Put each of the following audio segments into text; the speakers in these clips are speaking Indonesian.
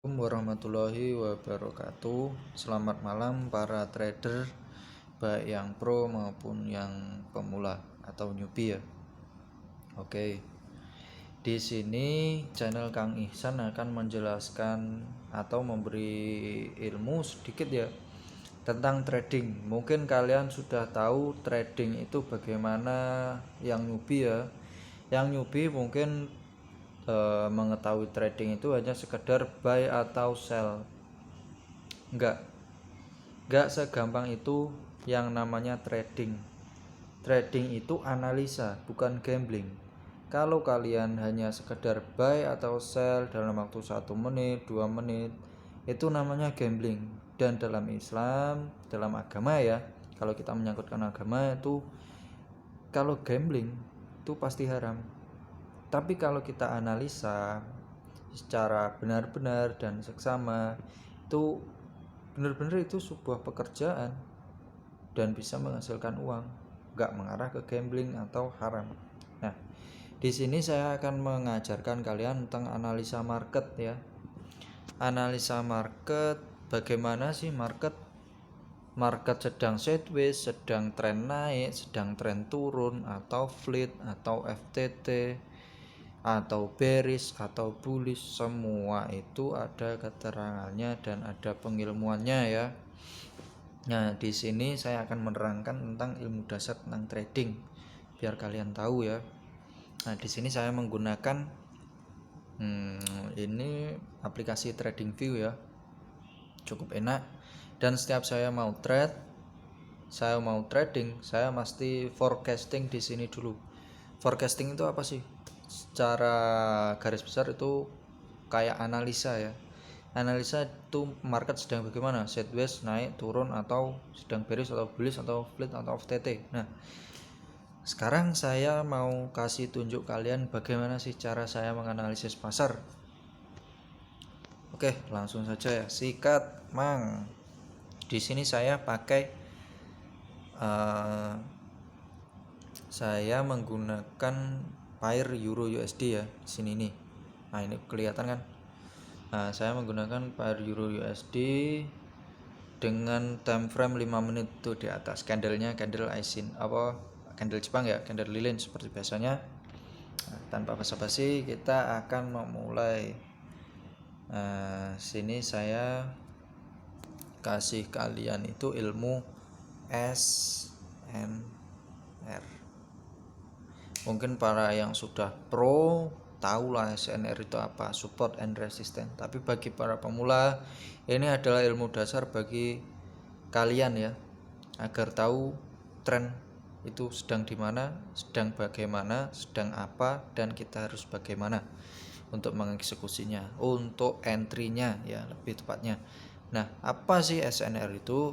Assalamualaikum warahmatullahi wabarakatuh. Selamat malam para trader, baik yang pro maupun yang pemula atau newbie ya. Oke. Di sini channel Kang Ihsan akan menjelaskan atau memberi ilmu sedikit ya tentang trading. Mungkin kalian sudah tahu trading itu bagaimana yang newbie ya. Yang newbie mungkin mengetahui trading itu hanya sekedar buy atau sell. Enggak segampang itu yang namanya trading. Trading itu analisa, bukan gambling. Kalau kalian hanya sekedar buy atau sell dalam waktu 1 menit, 2 menit, itu namanya gambling. Dan dalam Islam, dalam agama ya, kalau kita menyangkutkan agama itu, kalau gambling itu pasti haram. Tapi kalau kita analisa secara benar-benar dan seksama, itu benar-benar itu sebuah pekerjaan dan bisa menghasilkan uang, nggak mengarah ke gambling atau haram. Nah, di sini saya akan mengajarkan kalian tentang analisa market ya. Analisa market, bagaimana sih market? Market sedang sideways, sedang tren naik, sedang tren turun, atau flat, atau FTT, atau bearish, atau bullish, semua itu ada keterangannya dan ada pengilmuannya ya. Nah, di sini saya akan menerangkan tentang ilmu dasar tentang trading biar kalian tahu ya. Nah, di sini saya menggunakan ini aplikasi TradingView ya. Cukup enak, dan setiap saya mau trading, saya mesti forecasting di sini dulu. Forecasting itu apa sih? Secara garis besar itu kayak analisa ya. Analisa itu market sedang bagaimana, sideways, naik, turun, atau sedang bearish atau bullish atau flat atau FTT. Nah, sekarang saya mau kasih tunjuk kalian bagaimana sih cara saya menganalisis pasar. Oke, langsung saja ya. Sikat mang. Di sini saya pakai saya menggunakan pair Euro USD ya. Di sini nih. Nah, ini kelihatan kan? Nah, saya menggunakan pair Euro USD dengan time frame 5 menit tuh di atas. Candlenya candle Aisin candle Jepang ya, candle lilin seperti biasanya. Nah, tanpa basa-basi kita akan memulai. Sini saya kasih kalian itu ilmu SNR. Mungkin para yang sudah pro tahu lah SNR itu apa, support and resistance. Tapi bagi para pemula, ini adalah ilmu dasar bagi kalian ya, agar tahu tren itu sedang di mana, sedang bagaimana, sedang apa, dan kita harus bagaimana untuk mengeksekusinya, untuk entry-nya ya lebih tepatnya. Nah, apa sih SNR itu?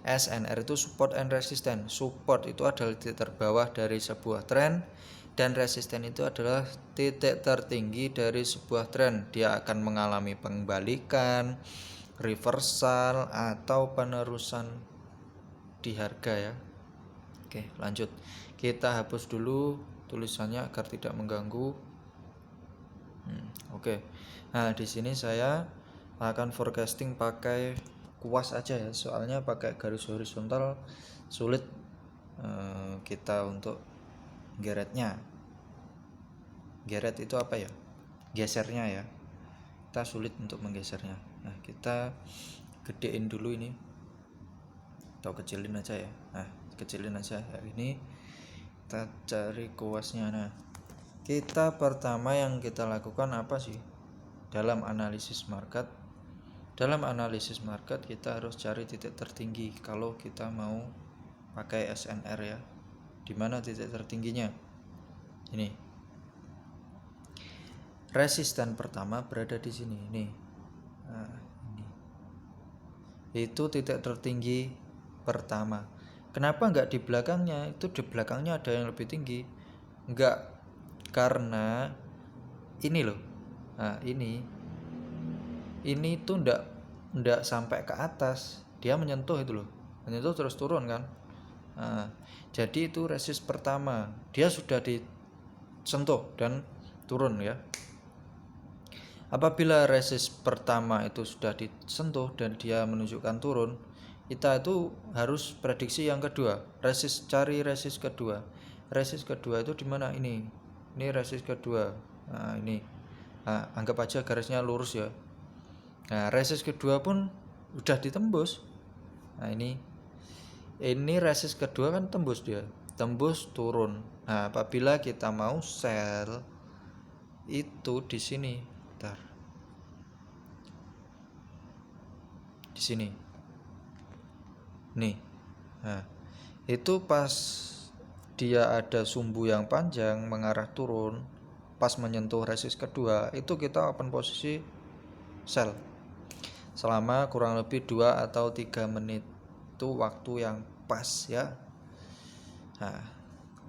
SNR itu support and resistance. Support itu adalah titik terbawah dari sebuah tren, dan resisten itu adalah titik tertinggi dari sebuah tren. Dia akan mengalami pembalikan, reversal, atau penerusan di harga ya. Oke, lanjut. Kita hapus dulu tulisannya agar tidak mengganggu. Oke. Nah, di sini saya akan forecasting pakai kuas aja ya. Soalnya pakai garis horizontal sulit kita untuk geretnya. Geret itu apa ya? Gesernya ya. Kita sulit untuk menggesernya. Nah, kita gedein dulu ini. Atau kecilin aja ya. Nah, kecilin aja ya. Ini kita cari kuasnya. Nah, kita pertama yang kita lakukan apa sih? Dalam analisis market kita harus cari titik tertinggi kalau kita mau pakai SNR ya. Dimana titik tertingginya? Ini. Resisten pertama berada di sini nih. Nah, ini. Itu titik tertinggi pertama. Kenapa enggak di belakangnya? Itu di belakangnya ada yang lebih tinggi. Enggak, karena ini loh. Nah, ini tuh enggak sampai ke atas. Dia menyentuh itu loh. Menyentuh terus turun kan. Nah, jadi itu resist pertama. Dia sudah disentuh dan turun ya. Apabila resist pertama itu sudah disentuh dan dia menunjukkan turun, kita itu harus prediksi yang kedua. Cari resist kedua. Resist kedua itu di mana ini? Ini resist kedua. Nah, ini. Nah, anggap aja garisnya lurus ya. Nah, resist kedua pun udah ditembus. Nah, ini resist kedua kan tembus dia. Tembus turun. Nah, apabila kita mau sell itu di sini. Bentar. Di sini. Nih. Nah, itu pas dia ada sumbu yang panjang mengarah turun, pas menyentuh resist kedua, itu kita open posisi sell selama kurang lebih 2 atau 3 menit. Itu waktu yang pas ya. Nah,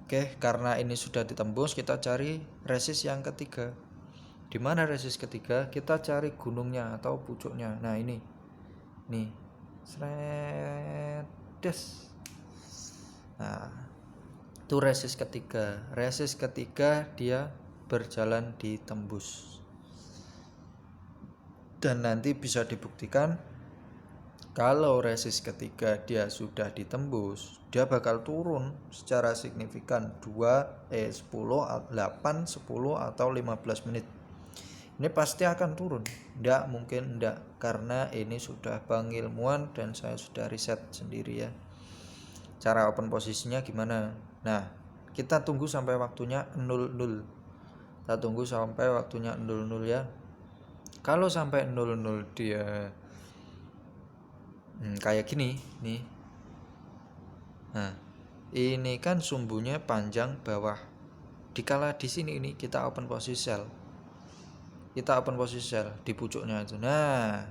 oke, karena ini sudah ditembus, kita cari resist yang ketiga. Di mana resist ketiga? Kita cari gunungnya atau pucuknya. Nah, ini. Nih. Des. Nah, itu resist ketiga. Resist ketiga dia berjalan ditembus. Dan nanti bisa dibuktikan kalau resist ketiga dia sudah ditembus, dia bakal turun secara signifikan 10, 8, 10 atau 15 menit. Ini pasti akan turun. Enggak, mungkin enggak, karena ini sudah pengilmuan dan saya sudah riset sendiri ya. Cara open posisinya gimana? Nah, kita tunggu sampai waktunya 00. Kita tunggu sampai waktunya 00 ya. Kalau sampai 00 dia kayak gini nih. Nah, ini kan sumbunya panjang bawah. Dikala di sini ini kita open posisi sell. Kita open posisi sell di pucuknya itu. Nah,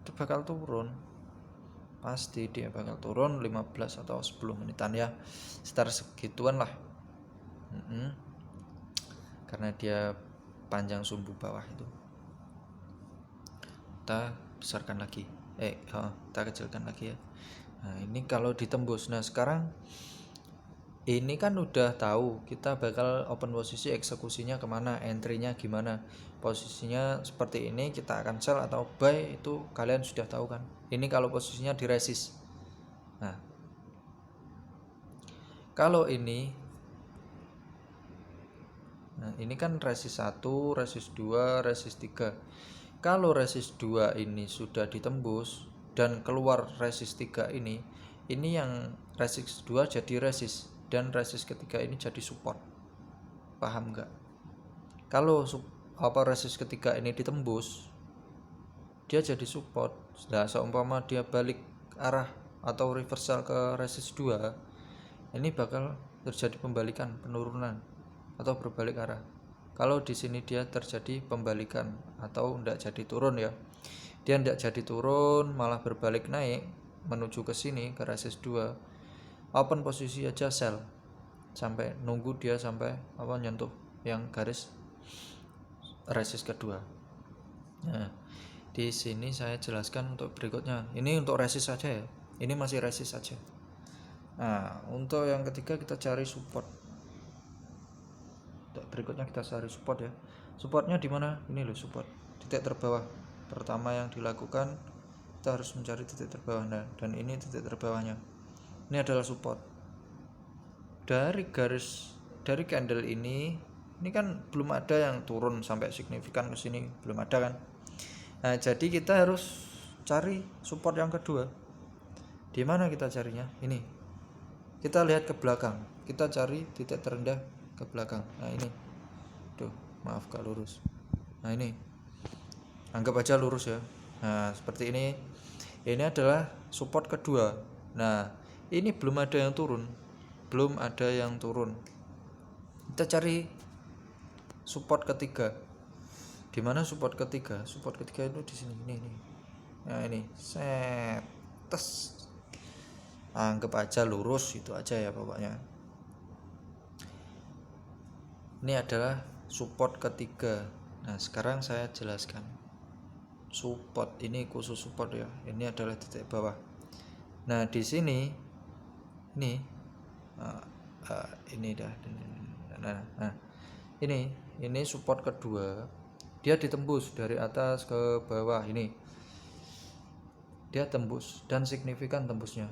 itu bakal turun. Pasti dia bakal turun 15 atau 10 menitan ya. Sekitar segituan lah. Karena dia panjang sumbu bawah itu. Kita besarkan lagi. Kita kecilkan lagi ya. Nah, ini kalau ditembus. Nah, sekarang ini kan udah tahu kita bakal open posisi, eksekusinya kemana, entry-nya gimana, posisinya seperti ini, kita akan sell atau buy, itu kalian sudah tahu kan. Ini kalau posisinya di resist. Nah, kalau ini kan resist 1, resist 2, resist 3. Kalau resist 2 ini sudah ditembus dan keluar resist 3 ini yang resist 2 jadi resist dan resist ketiga ini jadi support. Paham nggak? Kalau resist ketiga ini ditembus, dia jadi support. Nah, seumpama dia balik arah atau reversal ke resist 2, ini bakal terjadi pembalikan, penurunan atau berbalik arah. Kalau di sini dia terjadi pembalikan atau enggak jadi turun ya. Dia enggak jadi turun, malah berbalik naik menuju ke sini ke resist 2. Open posisi aja sell sampai nunggu dia sampai nyentuh yang garis resist kedua. Nah, di sini saya jelaskan untuk berikutnya. Ini untuk resist saja ya. Ini masih resist saja. Nah, untuk yang ketiga kita cari support. Untuk berikutnya kita cari support ya. Supportnya di mana? Ini loh support. Titik terbawah. Pertama yang dilakukan kita harus mencari titik terbawah. Nah, dan ini titik terbawahnya. Ini adalah support. Dari candle ini kan belum ada yang turun sampai signifikan ke sini, belum ada kan. Nah, jadi kita harus cari support yang kedua. Di mana kita carinya? Ini. Kita lihat ke belakang. Kita cari titik terendah ke belakang. Nah, ini. Tuh, maaf gak lurus. Nah, ini. Anggap aja lurus ya. Nah, seperti ini. Ini adalah support kedua. Nah, ini belum ada yang turun. Kita cari support ketiga. Di mana support ketiga? Support ketiga itu di sini. Ini. Nah, ini. Anggap aja lurus, itu aja ya pokoknya. Ini adalah support ketiga. Nah, sekarang saya jelaskan. Support ini khusus support ya. Ini adalah titik bawah. Nah, di sini ini ini dah. Nah, ini support kedua. dia ditembus dari atas ke bawah, ini dia tembus dan signifikan tembusnya,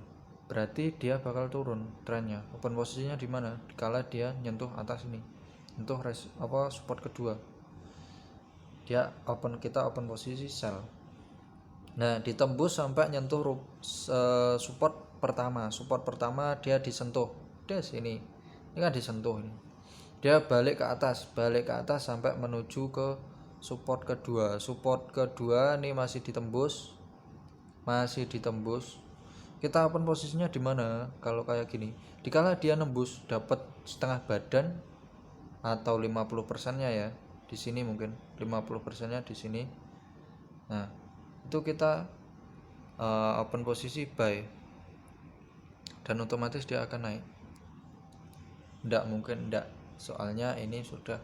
berarti dia bakal turun trennya. Open posisinya di mana? Kala dia nyentuh atas ini, nyentuh support kedua, kita open posisi sell. Nah, ditembus sampai nyentuh support pertama dia disentuh ini kan disentuh ini, dia balik ke atas sampai menuju ke support kedua ini masih ditembus. Kita open posisinya di mana? Kalau kayak gini, dikala dia nembus dapat setengah badan atau 50%-nya ya di sini, mungkin 50%-nya di sini. Nah, itu kita open posisi buy dan otomatis dia akan naik. Enggak, soalnya ini sudah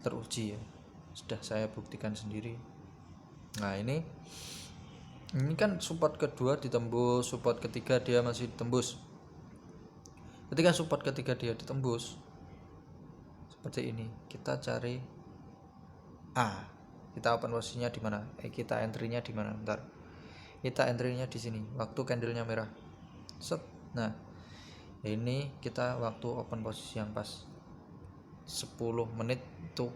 teruji ya, sudah saya buktikan sendiri. Nah, ini kan support kedua ditembus, support ketiga dia masih ditembus. Ketika support ketiga dia ditembus seperti ini, kita cari A. Kita open posisinya di mana? Kita entry-nya di mana? Bentar. Kita entry-nya di sini. Waktu candle-nya merah. Set. Nah, ini kita waktu open posisi yang pas 10 menit itu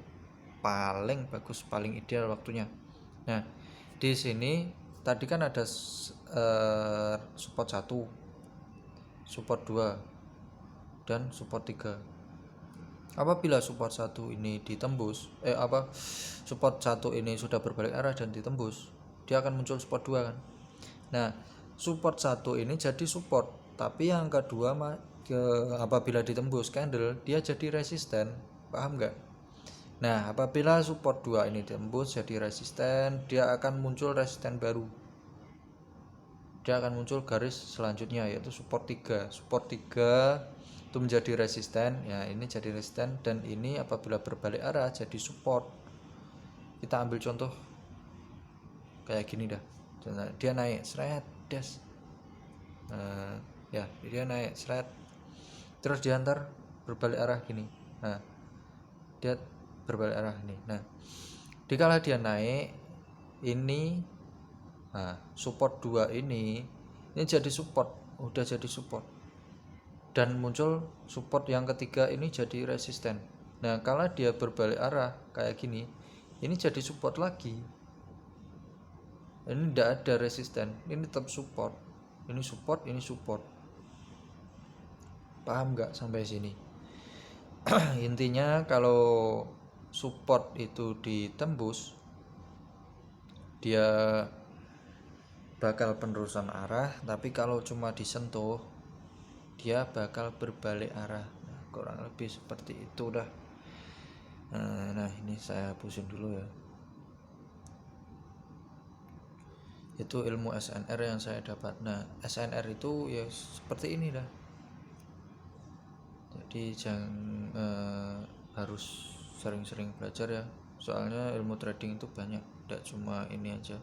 paling bagus, paling ideal waktunya. Nah, di sini tadi kan ada support 1, support 2 dan support 3. Apabila support 1 ini ditembus, support 1 ini sudah berbalik arah dan ditembus, dia akan muncul support 2 kan. Nah, support 1 ini jadi support, tapi yang kedua apabila ditembus candle dia jadi resisten, paham nggak? Nah, apabila support 2 ini ditembus jadi resisten, dia akan muncul resisten baru. Dia akan muncul garis selanjutnya yaitu support 3. Support 3 itu menjadi resisten, ya ini jadi resisten, dan ini apabila berbalik arah jadi support. Kita ambil contoh kayak gini dah. Dia naik seret des. Dia naik seret. Terus diantar berbalik arah gini. Nah, dia berbalik arah ini. Nah, dikala dia naik ini, support 2 ini jadi support, udah jadi support, dan muncul support yang ketiga ini jadi resisten. Nah, kalau dia berbalik arah kayak gini, ini jadi support lagi. Ini tidak ada resisten, ini tetap support. Ini support, ini support. Paham nggak sampai sini? Intinya kalau support itu ditembus, dia bakal penerusan arah, tapi kalau cuma disentuh dia bakal berbalik arah. Nah, kurang lebih seperti itu dah. Nah, ini saya hapusin dulu ya. Itu ilmu SNR yang saya dapat. Nah, SNR itu ya seperti ini dah. Jadi harus sering-sering belajar ya. Soalnya ilmu trading itu banyak, tidak cuma ini aja.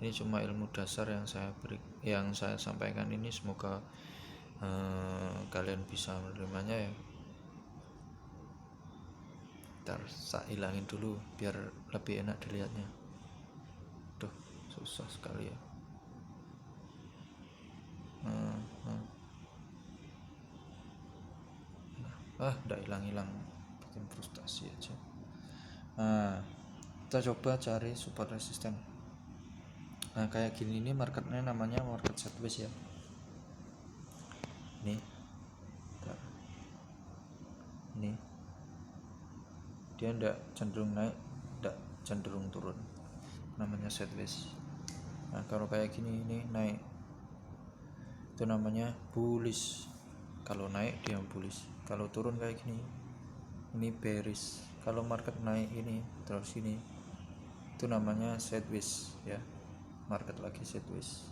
Ini cuma ilmu dasar yang saya sampaikan ini. Semoga kalian bisa menerimanya ya. Ntar saya hilangin dulu biar lebih enak dilihatnya. Duh, susah sekali ya. Udah hilang, bikin frustasi aja. Kita coba cari support resisten. Nah, kayak gini, ini marketnya namanya market sideways ya. Ini dia tidak cenderung naik, tidak cenderung turun, namanya sideways. Nah, kalau kayak gini ini naik, itu namanya bullish. Kalau naik dia bullish, kalau turun kayak gini ini bearish. Kalau market naik ini terus ini, itu namanya sideways ya, market lagi sideways.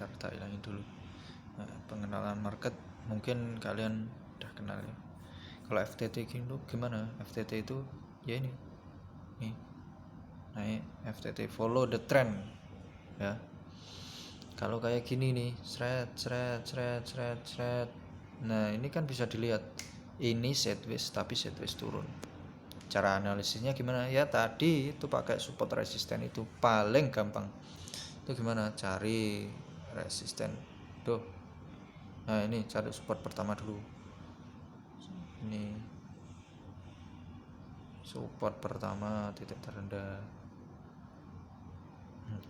Kita hilangin dulu. Nah, pengenalan market mungkin kalian udah kenal ya. Kalau FTT itu gimana? FTT itu ya ini nih, naik FTT follow the trend ya. Kalau kayak gini nih, seret. Nah, ini kan bisa dilihat ini sideways tapi sideways turun. Cara analisisnya gimana? Ya tadi itu pakai support resisten, itu paling gampang. Itu gimana? Cari resisten tuh. Nah ini cari support pertama dulu. Ini support pertama, titik terendah.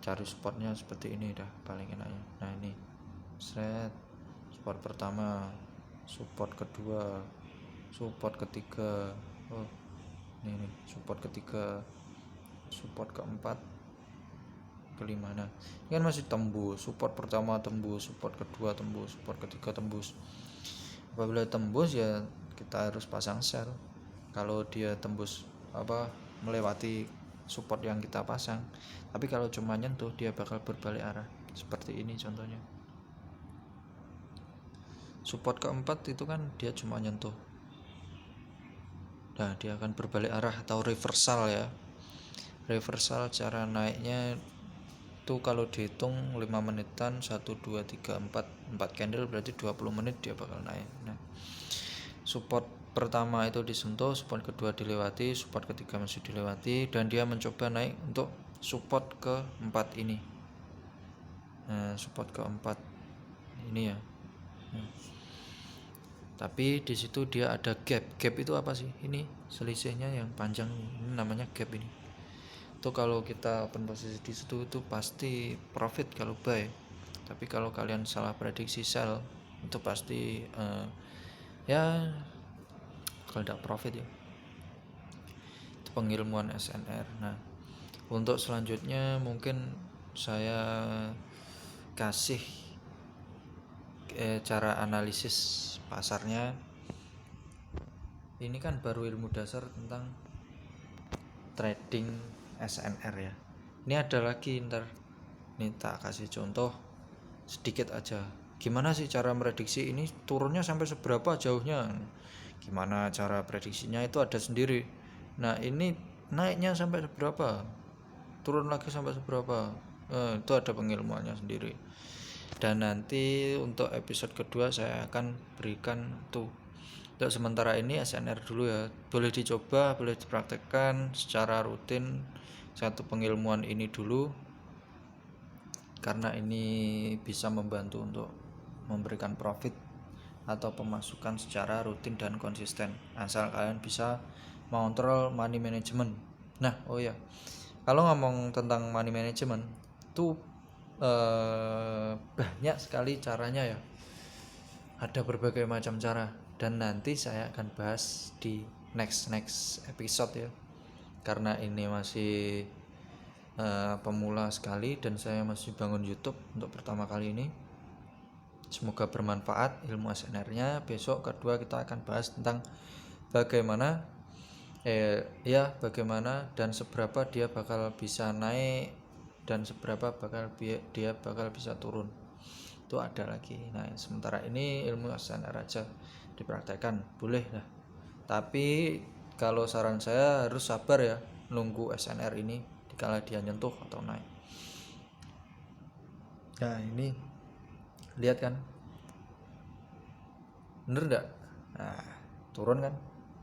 Cari supportnya seperti ini dah paling enaknya. Nah ini support pertama, support kedua, support ketiga. Oh ini support ketiga, support keempat, kelima. Nah ini kan masih tembus. Support pertama tembus, support kedua tembus, support ketiga tembus. Apabila tembus ya kita harus pasang sell. Kalau dia tembus melewati support yang kita pasang. Tapi kalau cuma nyentuh dia bakal berbalik arah. Seperti ini contohnya. Support keempat itu kan dia cuma nyentuh. Nah dia akan berbalik arah atau reversal ya. Reversal cara naiknya itu kalau dihitung 5 menitan 1, 2, 3, 4 candle berarti 20 menit dia bakal naik. Nah support pertama itu disentuh, support kedua dilewati, support ketiga masih dilewati, dan dia mencoba naik untuk support keempat ini. Nah support keempat ini ya. Tapi di situ dia ada gap. Gap itu apa sih? Ini selisihnya yang panjang ini namanya gap ini. Itu kalau kita open posisi di situ itu pasti profit kalau buy. Tapi kalau kalian salah prediksi sell itu pasti ya kalau tidak profit ya. Itu pengilmuan SNR. Nah untuk selanjutnya mungkin saya kasih cara analisis pasarnya. Ini kan baru ilmu dasar tentang trading SNR ya. Ini ada lagi ntar. Ini tak kasih contoh sedikit aja. Gimana sih cara prediksi ini turunnya sampai seberapa jauhnya? Gimana cara prediksinya itu ada sendiri. Nah ini naiknya sampai seberapa? Turun lagi sampai seberapa? Itu ada pengilmuannya sendiri. Dan nanti untuk episode kedua saya akan berikan tuh. Untuk sementara ini SNR dulu ya. Boleh dicoba, boleh dipraktekkan secara rutin satu pengilmuan ini dulu. Karena ini bisa membantu untuk memberikan profit atau pemasukan secara rutin dan konsisten. Asal kalian bisa mengontrol money management. Nah, oh ya. Kalau ngomong tentang money management tuh banyak sekali caranya ya. Ada berbagai macam cara dan nanti saya akan bahas di next episode ya. Karena ini masih pemula sekali dan saya masih bangun YouTube untuk pertama kali ini. Semoga bermanfaat ilmu SNR-nya. Besok kedua kita akan bahas tentang bagaimana bagaimana dan seberapa dia bakal bisa naik dan seberapa dia bakal bisa turun. Itu ada lagi. Nah sementara ini ilmu SNR aja dipraktekkan boleh lah. Tapi kalau saran saya harus sabar ya nunggu SNR ini dikala dia nyentuh atau naik. Nah ini lihat kan bener enggak? Nah turun kan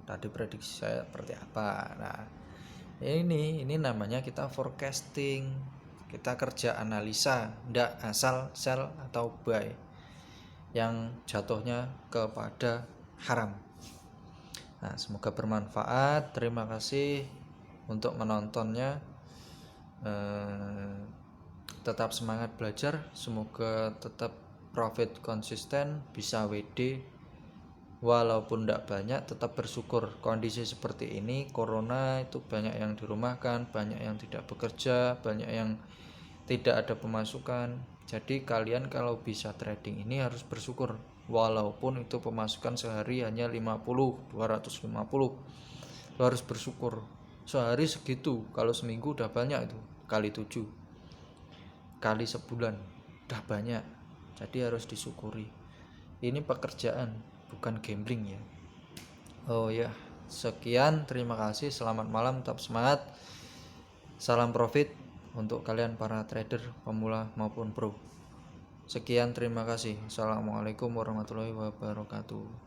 tadi prediksi saya seperti apa. Nah ini namanya kita forecasting, kita kerja analisa, ndak asal sell atau buy yang jatuhnya kepada haram. Nah semoga bermanfaat. Terima kasih untuk menontonnya. Tetap semangat belajar, semoga tetap profit konsisten, bisa WD walaupun tidak banyak, tetap bersyukur. Kondisi seperti ini corona itu banyak yang dirumahkan, banyak yang tidak bekerja, banyak yang tidak ada pemasukan. Jadi kalian kalau bisa trading ini harus bersyukur, walaupun itu pemasukan sehari hanya 50, 250, lo harus bersyukur. Sehari segitu, kalau seminggu udah banyak itu, kali 7, kali sebulan udah banyak. Jadi harus disyukuri. Ini pekerjaan, bukan gambling ya. Oh ya, sekian, terima kasih, selamat malam, tetap semangat. Salam profit untuk kalian para trader pemula maupun pro. Sekian, terima kasih. Assalamualaikum warahmatullahi wabarakatuh.